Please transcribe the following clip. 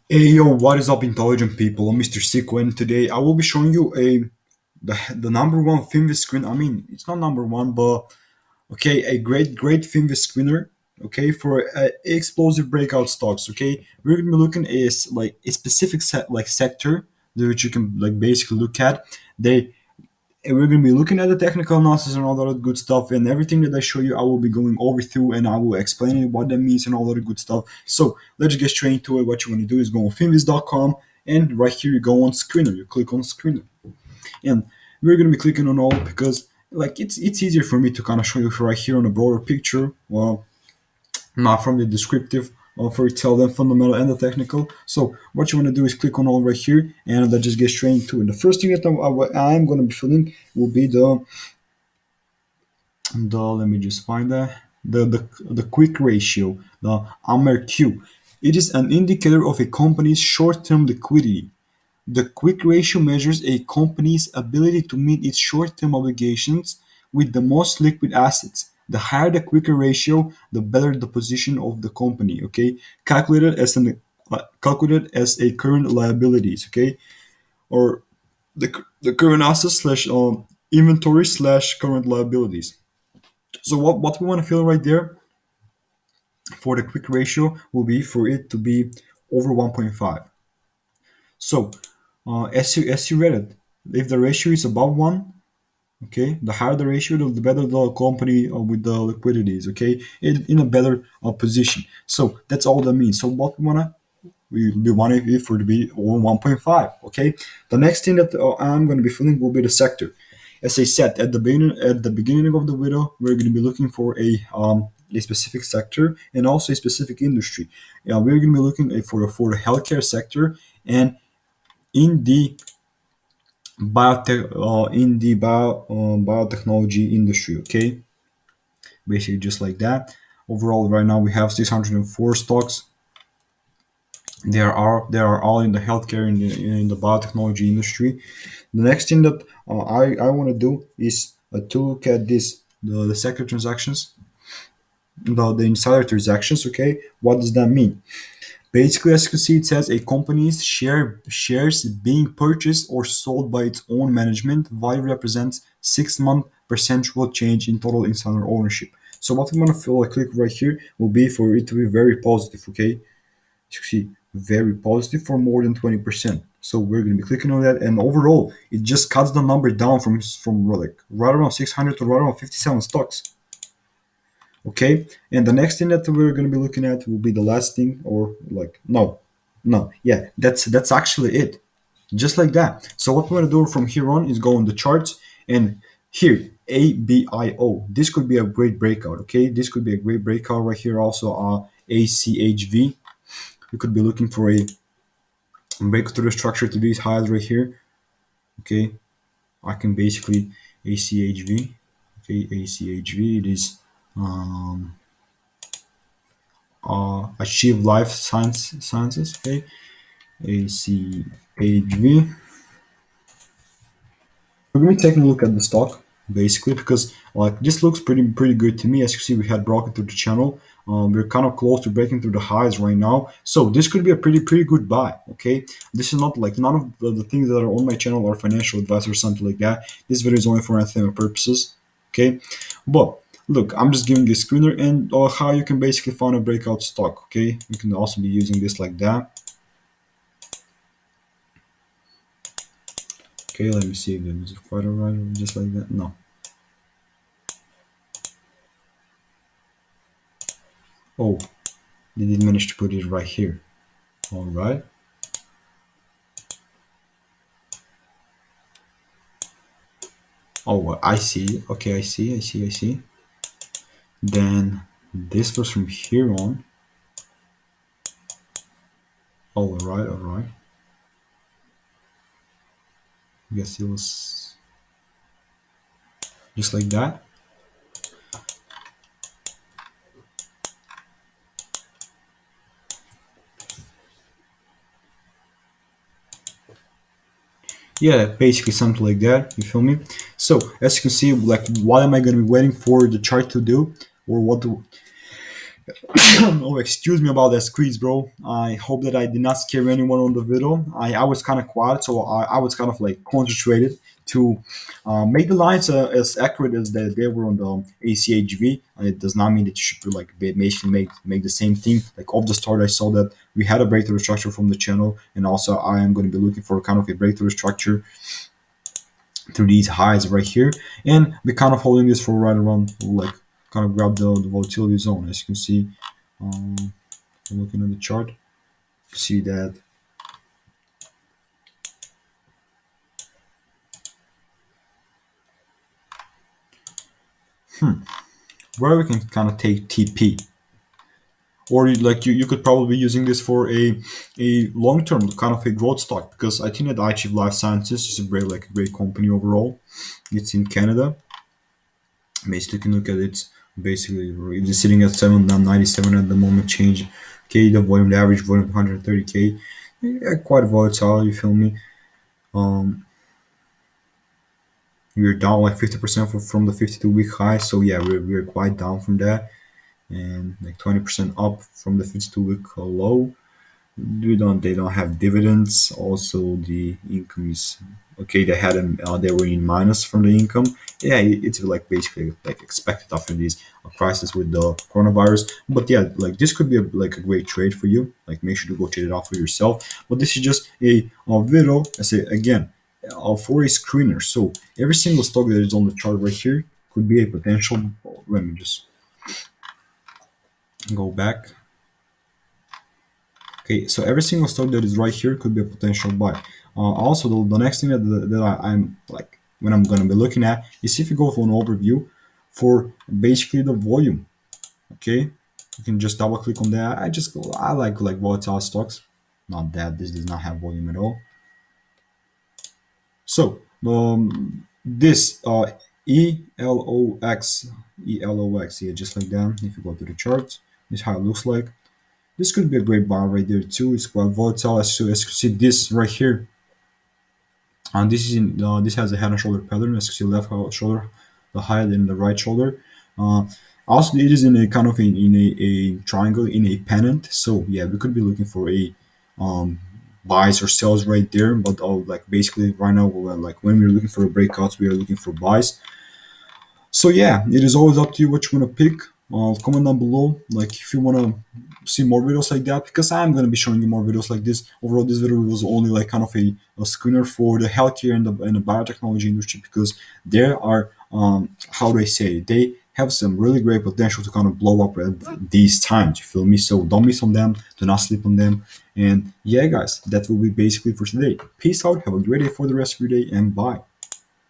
Hey yo, what is up, intelligent people? I'm Mr. Siko, and today I will be showing you the number one Finviz screen. I mean, it's not number one, but okay, a great Finviz screener. Okay, for explosive breakout stocks. Okay, we're gonna be looking at like a specific sector which you can like basically look at. They and we're going to be looking at the technical analysis and all that good stuff, and everything that I show you I will be going over through, and I will explain what that means and all that good stuff. So let's get straight into it. What you want to do is go on finviz.com, and right here you go on screener, you click on screener, and we're going to be clicking on all because like it's easier for me to kind of show you right here on a broader picture, well, not from the descriptive for itself and fundamental and the technical. So what you want to do is click on all right here, and let's just get straight into it. The first thing that I'm going to be filling will be the let me just find that the quick ratio, the AMER-Q. It is an indicator of a company's short-term liquidity. The quick ratio measures a company's ability to meet its short-term obligations with the most liquid assets. The higher the quicker ratio, the better the position of the company. Okay, calculated as a current liabilities. Okay, or the current assets slash inventory slash current liabilities. So what we want to fill right there for the quick ratio will be for it to be over 1.5. So as you read it, if the ratio is above one, okay, the higher the ratio, the better the company with the liquidities, okay, in a better position. So that's all that means. So what we want it for to be over 1.5, okay. The next thing that I'm going to be filling will be the sector. As I said at the beginning of the video, we're going to be looking for a specific sector and also a specific industry. We're going to be looking for the healthcare sector and in the biotechnology industry. Okay, basically just like that. Overall, right now we have 604 stocks. They are all in the healthcare in the biotechnology industry. The next thing that I want to do is to look at this the sector transactions, the insider transactions. Okay, what does that mean? Basically, as you can see, it says a company's shares being purchased or sold by its own management value represents 6-month percentual change in total insider ownership. So what I'm gonna feel like click right here will be for it to be very positive. Okay, as you see, very positive for more than 20%. So we're gonna be clicking on that, and overall, it just cuts the number down from like right around 600 to right around 57 stocks. Okay, and the next thing that we're going to be looking at will be the last thing, or like no, yeah, that's actually it, just like that. So what we're going to do from here on is go on the charts, and here ABIO, this could be a great breakout. Okay, this could be a great breakout right here. Also ACHV, you could be looking for a breakthrough structure to these highs right here. Okay, I can basically ACHV. Okay, ACHV, it is achieve life sciences. Okay, ACHV. We're gonna be taking a look at the stock basically because like this looks pretty good to me. As you see, we had broken through the channel. We're kind of close to breaking through the highs right now, so this could be a pretty good buy. Okay, this is not like none of the things that are on my channel are financial advice or something like that. This video is only for entertainment purposes. Okay, but look, I'm just giving you a screener and how you can basically find a breakout stock. Okay, you can also be using this like that. Okay, let me see if there's a quite alright, just like that. No. Oh, they did manage to put it right here. All right. Oh, I see. Okay, I see. Then this was from here on. Oh, all right. I guess it was just like that. Yeah, basically something like that. You feel me? So as you can see, like, what am I going to be waiting for the chart to do, or what do Oh, excuse me about that squeeze, bro. I hope that I did not scare anyone on the video. I was kind of quiet, so I was kind of like concentrated to make the lines as accurate as they were on the ACHV. It does not mean that you should like basically make the same thing. Like off the start, I saw that we had a breakthrough structure from the channel, and also I am going to be looking for kind of a breakthrough structure through these highs right here, and we're kind of holding this for right around like kind of grab the volatility zone, as you can see. Um, Looking at the chart, see that where we can kind of take TP, or you could probably be using this for a long term kind of a growth stock, because I think that iChief Life Sciences is a great company overall. It's in Canada. Basically, you can look at it. Basically, it's sitting at 797 at the moment. Change. Okay, the average volume 130k. Yeah, quite volatile. You feel me? Um, we're down like 50% from the 52-week high. So yeah, we're quite down from that, and like 20% up from the 52-week low. They don't have dividends. Also, the income is okay. They were in minus from the income. Yeah, it's like basically like expected after these crisis with the coronavirus. But yeah, like this could be like a great trade for you. Like make sure to go check it out for yourself. But this is just a video. I say again, for a screener. So every single stock that is on the chart right here could be a potential. Let me just go back. Okay, so every single stock that is right here could be a potential buy. Also, the next thing I'm like when I'm gonna be looking at is if you go for an overview for basically the volume. Okay, you can just double click on that. I like volatile stocks. Not that this does not have volume at all. So this ELOX ELOX, yeah, just like that. If you go to the chart, this is how it looks like. This could be a great bar right there too. It's quite volatile. As you see this right here, and this has a head and shoulder pattern. As you see, left shoulder, the higher than the right shoulder. Uh, Also, it is in a kind of a triangle in a pennant. So yeah, we could be looking for a um, buys or sells right there. But like basically right now, like when we're looking for breakouts, we are looking for buys. So yeah, it is always up to you what you want to pick. Comment down below, like if you want to see more videos like that, because I'm going to be showing you more videos like this. Overall, this video was only like kind of a screener for the healthcare and the biotechnology industry, because there are how do I say it? They have some really great potential to kind of blow up at these times. You feel me? So don't miss on them. Do not sleep on them. And yeah, guys, that will be basically for today. Peace out. Have a great day for the rest of your day, and bye.